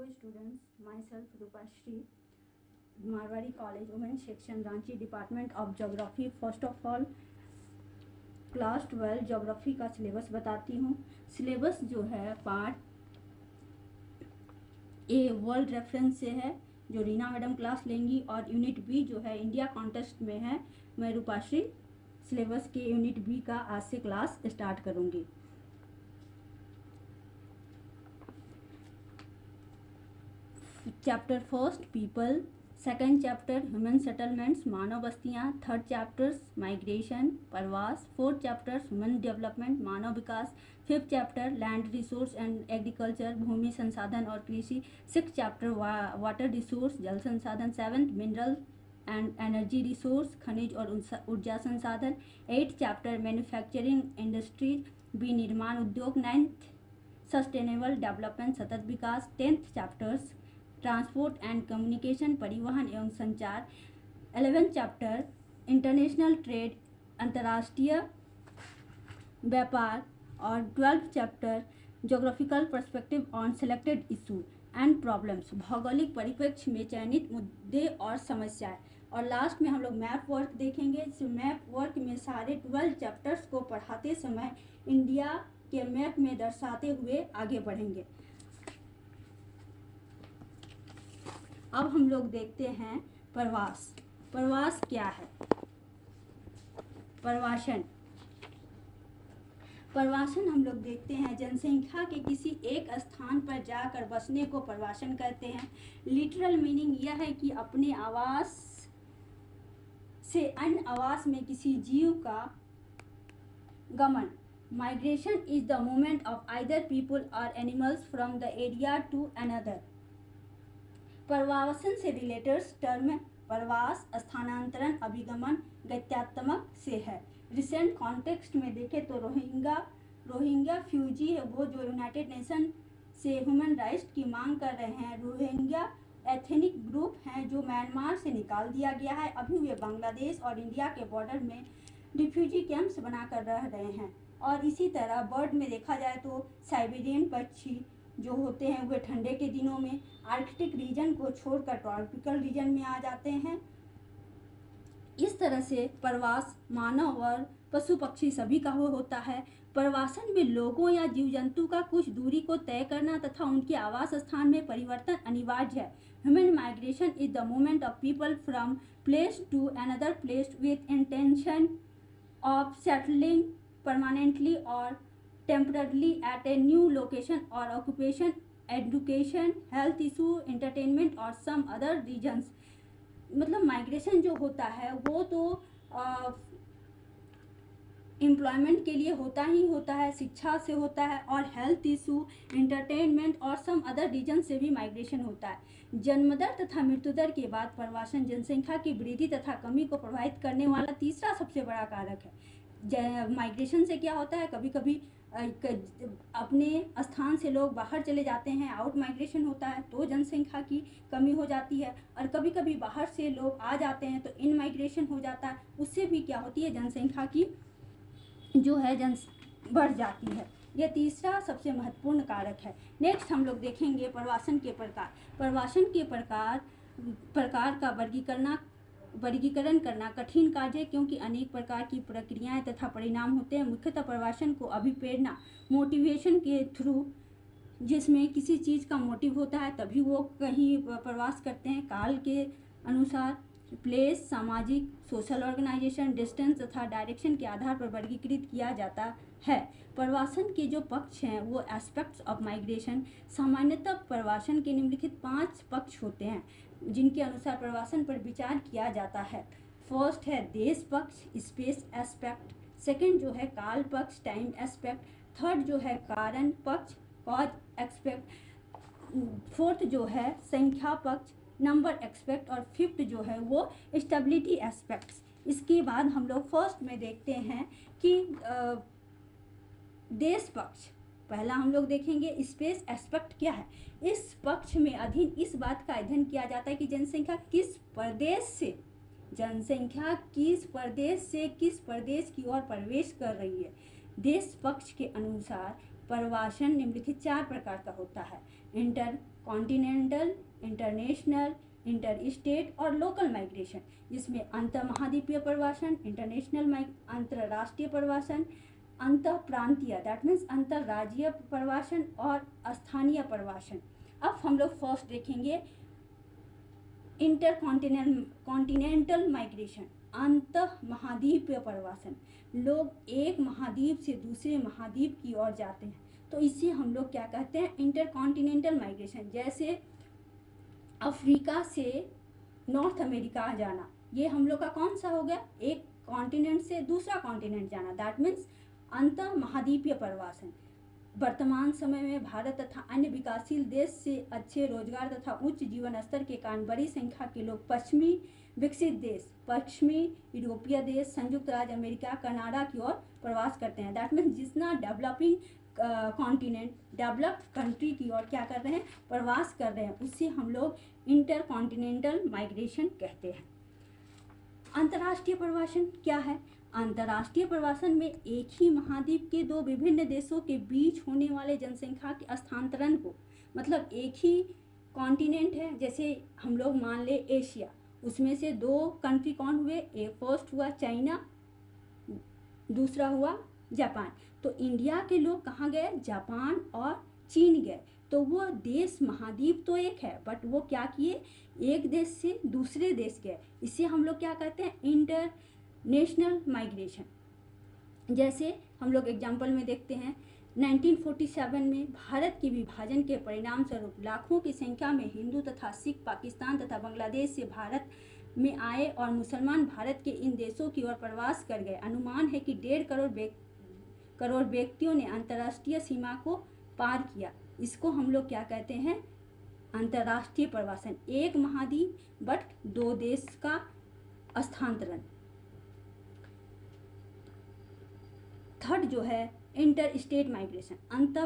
Hello students, myself Rupashri, Marwari College, Women's Section, Ranchi, Department of Geography. First of all, class 12 geography का syllabus बताती हूँ। Syllabus जो है part a world reference से है, जो रीना मैडम क्लास लेंगी, और यूनिट बी जो है इंडिया कॉन्टेस्ट में है। मैं रूपाश्री सिलेबस के यूनिट बी का आज से क्लास स्टार्ट करूँगी। Chapter first people, second chapter human settlements मानव बस्तियाँ, थर्ड चैप्टर्स माइग्रेशन प्रवास, फोर्थ चैप्टर्स ह्यूमन डेवलपमेंट मानव विकास, fifth chapter land resource and agriculture भूमि संसाधन और कृषि, सिक्स चैप्टर वाटर रिसोर्स जल संसाधन, seventh mineral and energy resource खनिज और ऊर्जा संसाधन, एट्थ चैप्टर मैन्युफैक्चरिंग इंडस्ट्रीज विनिर्माण उद्योग, नाइन्थ सस्टेनेबल डेवलपमेंट सतत विकास, tenth chapters transport and communication परिवहन एवं संचार, 11th चैप्टर इंटरनेशनल ट्रेड अंतर्राष्ट्रीय व्यापार, और 12th chapter geographical perspective on selected issue and problems भौगोलिक परिप्रेक्ष्य में चयनित मुद्दे और समस्याएं, और लास्ट में हम लोग मैप वर्क देखेंगे। इस मैप वर्क में सारे 12 चैप्टर्स को पढ़ाते समय इंडिया के मैप में दर्शाते हुए आगे बढ़ेंगे। अब हम लोग देखते हैं प्रवास। प्रवास क्या है? प्रवासन हम लोग देखते हैं जनसंख्या के किसी एक स्थान पर जाकर बसने को प्रवासन कहते हैं। लिटरल मीनिंग यह है कि अपने आवास से अन्य आवास में किसी जीव का गमन। Migration is the movement of either people or animals from the area to another. प्रवासन से रिलेटेड टर्म प्रवास स्थानांतरण अभिगमन गत्यात्मक से है। रिसेंट कॉन्टेक्स्ट में देखें तो रोहिंग्या फ्यूजी है वो जो यूनाइटेड नेशन से ह्यूमन राइट्स की मांग कर रहे हैं। रोहिंग्या एथनिक ग्रुप हैं जो म्यांमार से निकाल दिया गया है। अभी वे बांग्लादेश और इंडिया के बॉर्डर में रिफ्यूजी कैंप्स बनाकर रह रहे हैं। और इसी तरह बर्ड में देखा जाए तो साइबेरियन पक्षी जो होते हैं वे ठंडे के दिनों में आर्कटिक रीजन को छोड़कर ट्रॉपिकल रीजन में आ जाते हैं। इस तरह से प्रवास मानव और पशु पक्षी सभी का होता है। प्रवासन में लोगों या जीव जंतु का कुछ दूरी को तय करना तथा उनके आवास स्थान में परिवर्तन अनिवार्य है। Human migration is the movement of people from place to another place with intention of settling permanently और temporarily at a new location or occupation, education, health issue, entertainment और some other reasons। मतलब migration जो होता है वो तो employment के लिए होता ही होता है, शिक्षा से होता है, और हेल्थ इशू, एंटरटेनमेंट और सम अदर रीजन से भी माइग्रेशन होता है। जन्मदर तथा मृत्युदर के बाद प्रवासन जनसंख्या की वृद्धि तथा कमी को प्रभावित करने वाला तीसरा सबसे बड़ा कारक है। माइग्रेशन से क्या होता है, कभी कभी अपने स्थान से लोग बाहर चले जाते हैं, आउट माइग्रेशन होता है तो जनसंख्या की कमी हो जाती है, और कभी कभी बाहर से लोग आ जाते हैं तो इन माइग्रेशन हो जाता है, उससे भी क्या होती है जनसंख्या की जो है बढ़ जाती है। यह तीसरा सबसे महत्वपूर्ण कारक है। नेक्स्ट हम लोग देखेंगे प्रवासन के प्रकार। प्रवासन के प्रकार का वर्गीकरण करना कठिन कार्य है क्योंकि अनेक प्रकार की प्रक्रियाएं तथा परिणाम होते हैं। मुख्यतः प्रवासन को अभिप्रेरणा मोटिवेशन के थ्रू, जिसमें किसी चीज़ का मोटिव होता है तभी वो कहीं प्रवास करते हैं। काल के अनुसार प्लेस, सामाजिक सोशल ऑर्गेनाइजेशन, डिस्टेंस तथा डायरेक्शन के आधार पर वर्गीकृत किया जाता है। प्रवासन के जो पक्ष हैं वो एस्पेक्ट्स ऑफ माइग्रेशन। सामान्यतः प्रवासन के निम्नलिखित 5 पक्ष होते हैं जिनके अनुसार प्रवासन पर विचार किया जाता है। फर्स्ट है देश पक्ष, स्पेस एस्पेक्ट। सेकंड जो है काल पक्ष, टाइम एस्पेक्ट। थर्ड जो है कारण पक्ष, कॉज एस्पेक्ट। फोर्थ जो है संख्या पक्ष, नंबर एस्पेक्ट। और फिफ्थ जो है वो स्टेबिलिटी एस्पेक्ट्स। इसके बाद हम लोग फर्स्ट में देखते हैं कि देश पक्ष। पहला हम लोग देखेंगे स्पेस एस्पेक्ट क्या है। इस पक्ष में इस बात का अध्ययन किया जाता है कि जनसंख्या किस प्रदेश की ओर प्रवेश कर रही है। देश पक्ष के अनुसार प्रवासन निम्नलिखित 4 प्रकार का होता है। Inter continental, international, inter state और लोकल माइग्रेशन, जिसमें अंतर महाद्वीपीय प्रवासन, अंतर्राष्ट्रीय प्रवासन, अंतर प्रांतीय दैट मीन्स अंतर्राज्यीय प्रवासन और स्थानीय प्रवासन। अब हम लोग फर्स्ट देखेंगे इंटर कॉन्टिनेंटल माइग्रेशन, अंतः महाद्वीपीय प्रवासन। लोग एक महाद्वीप से दूसरे महाद्वीप की ओर जाते हैं, तो इसे हम लोग क्या कहते हैं, इंटर कॉन्टिनेंटल माइग्रेशन। जैसे अफ्रीका से नॉर्थ अमेरिका जाना, ये हम लोग का कौन सा हो गया, एक कॉन्टिनेंट से दूसरा कॉन्टिनेंट जाना, दैट मीन्स अंतर महाद्वीपीय प्रवासन। वर्तमान समय में भारत तथा अन्य विकासशील देश से अच्छे रोजगार तथा उच्च जीवन स्तर के कारण बड़ी संख्या के लोग पश्चिमी विकसित देश, पश्चिमी यूरोपीय देश, संयुक्त राज्य अमेरिका, कनाडा की ओर प्रवास करते हैं। दैट मीन्स जितना डेवलपिंग कॉन्टिनेंट, डेवलप्ड कंट्री की ओर क्या कर रहे हैं, प्रवास कर रहे हैं, उससे हम लोग इंटर कॉन्टिनेंटल माइग्रेशन कहते हैं। अंतर्राष्ट्रीय प्रवासन क्या है? अंतर्राष्ट्रीय प्रवासन में एक ही महाद्वीप के दो विभिन्न देशों के बीच होने वाले जनसंख्या के स्थानांतरण को, मतलब एक ही कॉन्टिनेंट है, जैसे हम लोग मान ले एशिया, उसमें से दो कंट्री कौन हुए, एक फर्स्ट हुआ चाइना, दूसरा हुआ जापान। तो इंडिया के लोग कहाँ गए, जापान और चीन गए। तो वो देश महाद्वीप तो एक है, बट वो क्या किए, एक देश से दूसरे देश गए। इसे हम लोग क्या कहते हैं, इंटरनेशनल माइग्रेशन। जैसे हम लोग एग्जाम्पल में देखते हैं 1947 में भारत के विभाजन के परिणाम स्वरूप लाखों की संख्या में हिंदू तथा सिख पाकिस्तान तथा बांग्लादेश से भारत में आए और मुसलमान भारत के इन देशों की ओर प्रवास कर गए। अनुमान है कि 1.5 करोड़ व्यक्तियों ने अंतर्राष्ट्रीय सीमा को पार किया। इसको हम लोग क्या कहते हैं, अंतर्राष्ट्रीय प्रवासन। एक महाद्वीप बट दो देश का स्थानांतरण। थर्ड जो है इंटर स्टेट माइग्रेशन, अंतर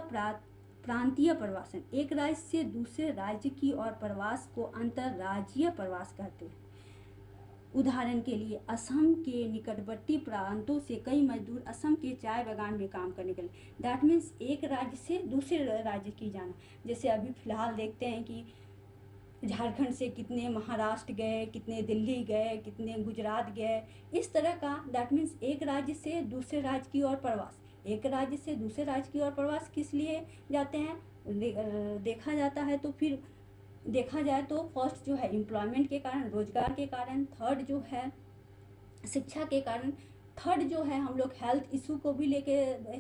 प्रांतीय प्रवासन। एक राज्य से दूसरे राज्य की ओर प्रवास को अंतर्राज्यीय प्रवास कहते हैं। उदाहरण के लिए असम के निकटवर्ती प्रांतों से कई मजदूर असम के चाय बागान में काम करने के लिए, दैट मीन्स एक राज्य से दूसरे राज्य की जाना। जैसे अभी फिलहाल देखते हैं कि झारखंड से कितने महाराष्ट्र गए, कितने दिल्ली गए, कितने गुजरात गए, इस तरह का। दैट मीन्स एक राज्य से दूसरे राज्य की ओर प्रवास। एक राज्य से दूसरे राज्य की ओर प्रवास किस लिए जाते हैं, देखा जाता है तो फिर देखा जाए तो फर्स्ट जो है एम्प्लॉयमेंट के कारण, रोजगार के कारण, थर्ड जो है शिक्षा के कारण, थर्ड जो है हम लोग हेल्थ इशू को भी लेके,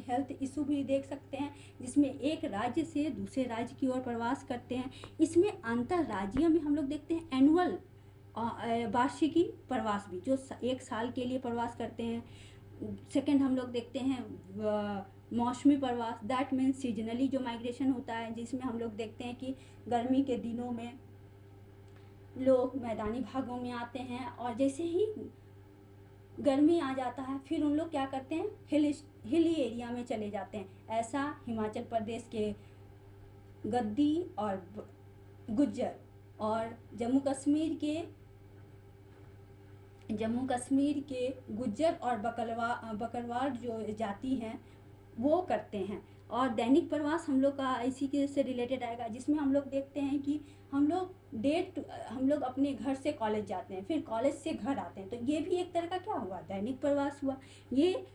हेल्थ इशू भी देख सकते हैं, जिसमें एक राज्य से दूसरे राज्य की ओर प्रवास करते हैं। इसमें अंतर्राज्यीय में हम लोग देखते हैं एनुअल, वार्षिकी प्रवास भी, जो एक साल के लिए प्रवास करते हैं। सेकंड हम लोग देखते हैं मौसमी प्रवास, दैट मीन्स सीजनली जो माइग्रेशन होता है, जिसमें हम लोग देखते हैं कि गर्मी के दिनों में लोग मैदानी भागों में आते हैं और जैसे ही गर्मी आ जाता है फिर उन लोग क्या करते हैं, हिली एरिया में चले जाते हैं। ऐसा हिमाचल प्रदेश के गद्दी और गुज्जर और जम्मू कश्मीर के गुज्जर और बकरवाल जो जाति हैं वो करते हैं। और दैनिक प्रवास हम लोग का इसी के से रिलेटेड आएगा, जिसमें हम लोग देखते हैं कि हम लोग अपने घर से कॉलेज जाते हैं, फिर कॉलेज से घर आते हैं, तो ये भी एक तरह का क्या हुआ, दैनिक प्रवास हुआ। ये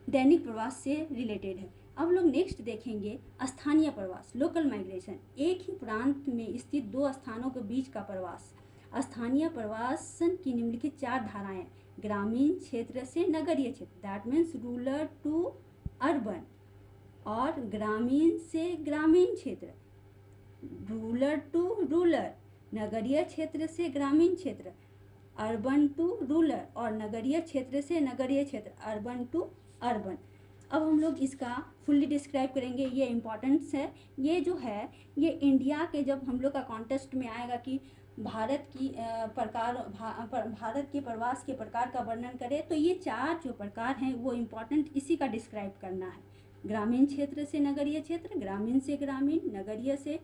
दैनिक प्रवास से रिलेटेड है। अब लोग नेक्स्ट देखेंगे स्थानीय प्रवास, लोकल माइग्रेशन। एक ही प्रांत में स्थित दो स्थानों के बीच का प्रवास। स्थानीय प्रवासन की निम्नलिखित 4 धाराएं: ग्रामीण क्षेत्र से नगरीय क्षेत्र, that means rural to urban, और ग्रामीण से ग्रामीण क्षेत्र, रूरल टू रूरल, नगरीय क्षेत्र से ग्रामीण क्षेत्र, अर्बन टू रूरल, और नगरीय क्षेत्र से नगरीय क्षेत्र, अर्बन टू अर्बन। अब हम लोग इसका फुल्ली डिस्क्राइब करेंगे, ये इम्पॉर्टेंस है। ये जो है ये इंडिया के जब हम लोग का कॉन्टेस्ट में आएगा कि भारत के प्रवास के प्रकार का वर्णन करें, तो ये 4 जो प्रकार हैं वो इम्पॉर्टेंट, इसी का डिस्क्राइब करना है। ग्रामीण क्षेत्र से नगरीय क्षेत्र, ग्रामीण से ग्रामीण, नगरीय से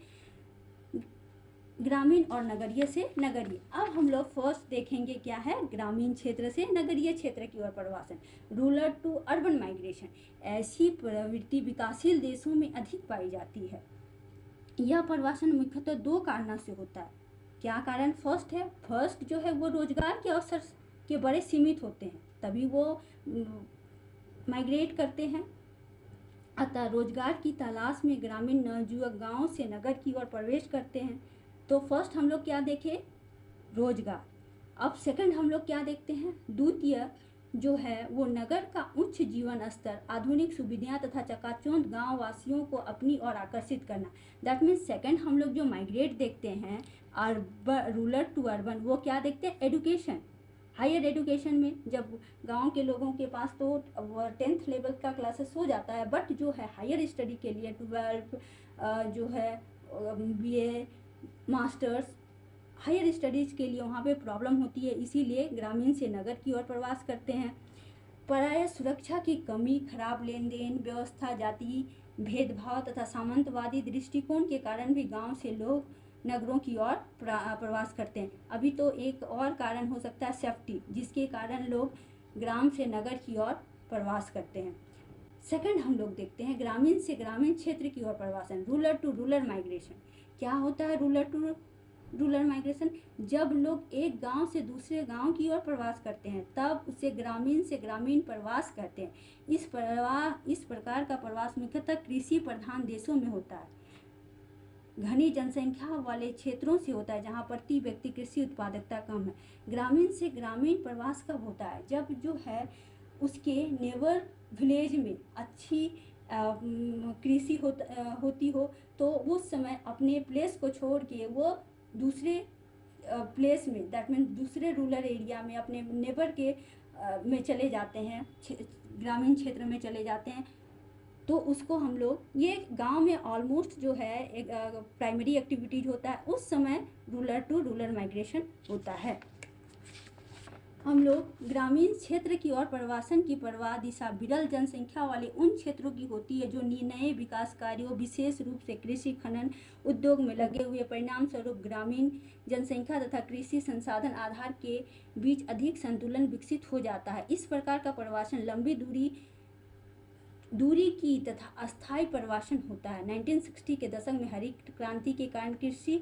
ग्रामीण और नगरीय से नगरीय। अब हम लोग फर्स्ट देखेंगे क्या है, ग्रामीण क्षेत्र से नगरीय क्षेत्र की ओर प्रवासन, रूरल टू अर्बन माइग्रेशन। ऐसी प्रवृत्ति विकासशील देशों में अधिक पाई जाती है। यह प्रवासन मुख्यतः दो कारणों से होता है। क्या कारण? फर्स्ट जो है वो रोजगार के अवसर के बड़े सीमित होते हैं, तभी वो माइग्रेट करते हैं। अतः रोजगार की तलाश में ग्रामीण नवयुवक गांव से नगर की ओर प्रवेश करते हैं। तो फर्स्ट हम लोग क्या देखें? रोजगार। अब सेकंड हम लोग क्या देखते हैं? द्वितीय जो है वो नगर का उच्च जीवन स्तर, आधुनिक सुविधाएं तथा चकाचौंध गांव वासियों को अपनी ओर आकर्षित करना। दैट मीन्स सेकंड हम लोग जो माइग्रेट देखते हैं अर्बन, रूरल टू अर्बन, वो क्या देखते हैं? एजुकेशन। हायर एजुकेशन में जब गांव के लोगों के पास तो 10th लेवल का क्लासेस हो जाता है, बट जो है हायर स्टडी के लिए 12 जो है BA मास्टर्स, हायर स्टडीज़ के लिए वहाँ पे प्रॉब्लम होती है, इसीलिए ग्रामीण से नगर की ओर प्रवास करते हैं। पराया सुरक्षा की कमी, खराब लेन देन व्यवस्था, जाति भेदभाव तथा सामंतवादी दृष्टिकोण के कारण भी गांव से लोग नगरों की ओर प्रवास करते हैं। अभी तो एक और कारण हो सकता है सेफ्टी, जिसके कारण लोग ग्राम से नगर की ओर प्रवास करते हैं। सेकंड हम लोग देखते हैं ग्रामीण से ग्रामीण क्षेत्र की ओर प्रवासन, रूरल टू रूरल माइग्रेशन। क्या होता है रूरल टू रूरल माइग्रेशन? जब लोग एक गांव से दूसरे गांव की ओर प्रवास करते हैं तब उसे ग्रामीण से ग्रामीण प्रवास कहते हैं। इस प्रकार का प्रवास मुख्यतः कृषि प्रधान देशों में होता है, घनी जनसंख्या वाले क्षेत्रों से होता है जहां प्रति व्यक्ति कृषि उत्पादकता कम है। ग्रामीण से ग्रामीण प्रवास कब होता है? जब जो है उसके नेबर विलेज में अच्छी कृषि होती हो, तो उस समय अपने प्लेस को छोड़ के वो दूसरे प्लेस में, दैट मीन दूसरे रूरल एरिया में, अपने नेबर के में चले जाते हैं, ग्रामीण क्षेत्र में चले जाते हैं। तो उसको हम लोग, ये गांव में ऑलमोस्ट जो है एक प्राइमरी एक्टिविटीज होता है, उस समय रूरल टू रूरल माइग्रेशन होता है। हम लोग ग्रामीण क्षेत्र की ओर प्रवासन की प्रवाह दिशा विरल जनसंख्या वाले उन क्षेत्रों की होती है जो नए विकास कार्यों, विशेष रूप से कृषि खनन उद्योग में लगे हुए, परिणाम स्वरूप ग्रामीण जनसंख्या तथा कृषि संसाधन आधार के बीच अधिक संतुलन विकसित हो जाता है। इस प्रकार का प्रवासन लंबी दूरी की तथा अस्थायी प्रवासन होता है। 1960 के दशक में हरित क्रांति के कारण कृषि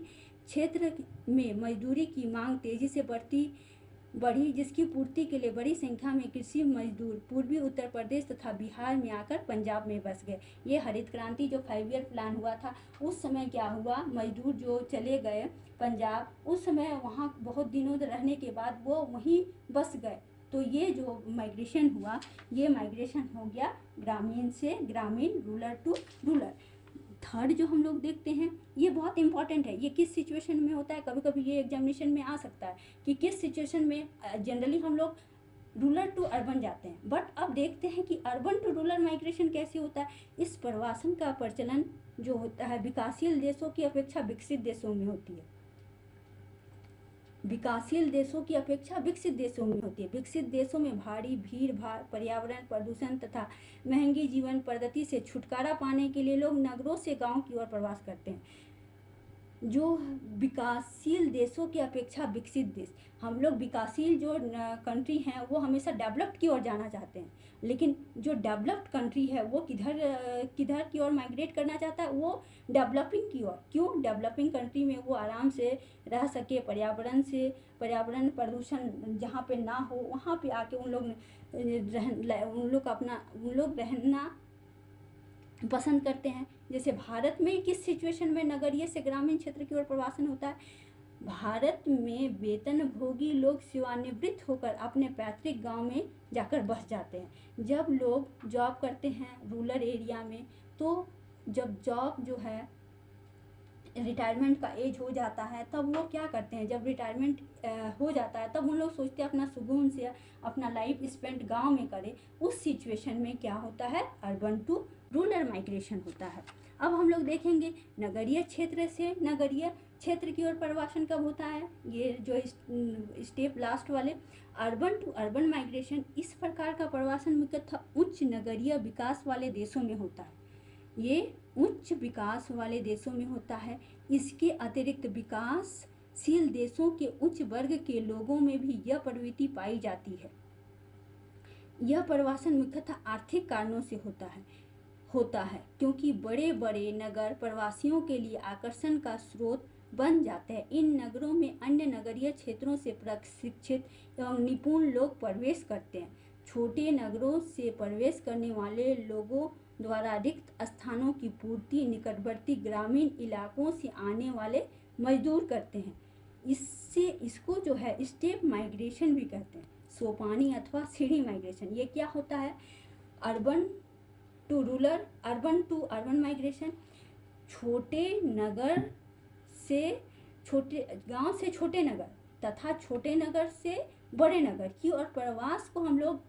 क्षेत्र में मजदूरी की मांग तेजी से बढ़ी, जिसकी पूर्ति के लिए बड़ी संख्या में कृषि मजदूर पूर्वी उत्तर प्रदेश तथा बिहार में आकर पंजाब में बस गए। ये हरित क्रांति जो 5 ईयर प्लान हुआ था, उस समय क्या हुआ, मजदूर जो चले गए पंजाब, उस समय वहाँ बहुत दिनों रहने के बाद वो वहीं बस गए। तो ये जो माइग्रेशन हुआ, ये माइग्रेशन हो गया ग्रामीण से ग्रामीण, रूरल टू रूरल। थर्ड जो हम लोग देखते हैं, ये बहुत इंपॉर्टेंट है। ये किस सिचुएशन में होता है? कभी कभी ये एग्जामिनेशन में आ सकता है कि किस सिचुएशन में जनरली हम लोग रूरल टू अर्बन जाते हैं। बट अब देखते हैं कि अर्बन टू रूरल माइग्रेशन कैसे होता है। इस प्रवासन का प्रचलन जो होता है विकासशील देशों की अपेक्षा विकसित देशों में होती है, विकासशील देशों की अपेक्षा विकसित देशों में होती है। विकसित देशों में भारी भीड़ भाड़, पर्यावरण प्रदूषण तथा महंगी जीवन पद्धति से छुटकारा पाने के लिए लोग नगरों से गांव की ओर प्रवास करते हैं। जो विकासशील देशों की अपेक्षा विकसित देश, हम लोग विकासशील जो कंट्री हैं वो हमेशा डेवलप्ड की ओर जाना चाहते हैं, लेकिन जो डेवलप्ड कंट्री है वो किधर की ओर माइग्रेट करना चाहता है? वो डेवलपिंग की ओर। क्यों? डेवलपिंग कंट्री में वो आराम से रह सके, पर्यावरण प्रदूषण जहाँ पे ना हो, वहाँ पे आके उन लोग रहना पसंद करते हैं। जैसे भारत में किस सिचुएशन में नगरीय से ग्रामीण क्षेत्र की ओर प्रवासन होता है? भारत में वेतनभोगी लोग सेवानिवृत्त होकर अपने पैतृक गांव में जाकर बस जाते हैं। जब लोग जॉब करते हैं रूरल एरिया में, तो जब जॉब जो है रिटायरमेंट का एज हो जाता है, तब वो क्या करते हैं, जब रिटायरमेंट हो जाता है तब उन लोग सोचते हैं अपना सुकून से अपना लाइफ स्पेंड गांव में करें। उस सिचुएशन में क्या होता है? अर्बन टू रूरल माइग्रेशन होता है। अब हम लोग देखेंगे नगरीय क्षेत्र से नगरीय क्षेत्र की ओर प्रवासन कब होता है। ये जो स्टेप लास्ट वाले, अर्बन टू अर्बन माइग्रेशन, इस प्रकार का प्रवासन मुख्यतः उच्च नगरीय विकास वाले देशों में होता है। ये उच्च विकास वाले देशों में होता है। इसके अतिरिक्त विकासशील देशों के उच्च वर्ग के लोगों में भी यह प्रवृत्ति पाई जाती है। यह प्रवासन मुख्यतः आर्थिक कारणों से होता है। होता है, क्योंकि बड़े बड़े नगर प्रवासियों के लिए आकर्षण का स्रोत बन जाते हैं। इन नगरों में अन्य नगरीय क्षेत्रों से प्रशिक्षित एवं निपुण लोग प्रवेश करते हैं। छोटे नगरों से प्रवेश करने वाले लोगों द्वारा रिक्त स्थानों की पूर्ति निकटवर्ती ग्रामीण इलाकों से आने वाले मजदूर करते हैं। इसको जो है स्टेप माइग्रेशन भी कहते हैं, सोपानी अथवा सीढ़ी माइग्रेशन। ये क्या होता है? Urban to rural, urban to urban migration. छोटे नगर से छोटे गांव से छोटे नगर तथा छोटे नगर से बड़े नगर की और प्रवास को हम लोग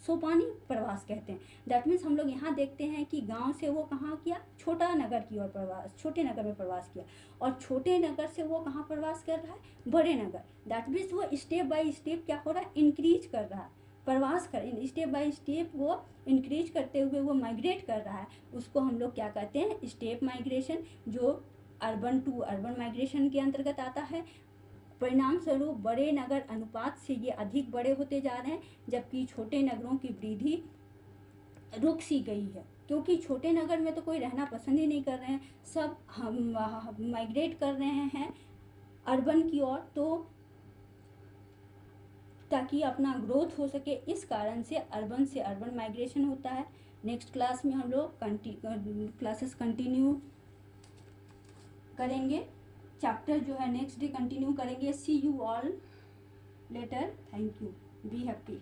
सोपानी प्रवास कहते हैं। दैट मीन्स हम लोग यहाँ देखते हैं कि गांव से वो कहाँ किया? छोटा नगर की ओर प्रवास, छोटे नगर में प्रवास किया, और छोटे नगर से वो कहाँ प्रवास कर रहा है? बड़े नगर। दैट मीन्स वो स्टेप बाय स्टेप क्या हो रहा है? इंक्रीज कर रहा है, प्रवास कर, स्टेप बाय स्टेप वो इंक्रीज करते हुए वो माइग्रेट कर रहा है। उसको हम लोग क्या कहते हैं? स्टेप माइग्रेशन, जो अर्बन टू अर्बन माइग्रेशन के अंतर्गत आता है। परिणाम स्वरूप बड़े नगर अनुपात से ये अधिक बड़े होते जा रहे हैं, जबकि छोटे नगरों की वृद्धि रुक सी गई है, क्योंकि छोटे नगर में तो कोई रहना पसंद ही नहीं कर रहे हैं, सब हम माइग्रेट कर रहे हैं अर्बन की ओर, तो ताकि अपना ग्रोथ हो सके। इस कारण से अर्बन माइग्रेशन होता है। नेक्स्ट क्लास में हम लोग क्लासेस कंटिन्यू करेंगे, चैप्टर जो है नेक्स्ट डे कंटिन्यू करेंगे। See you all later, thank you, be happy.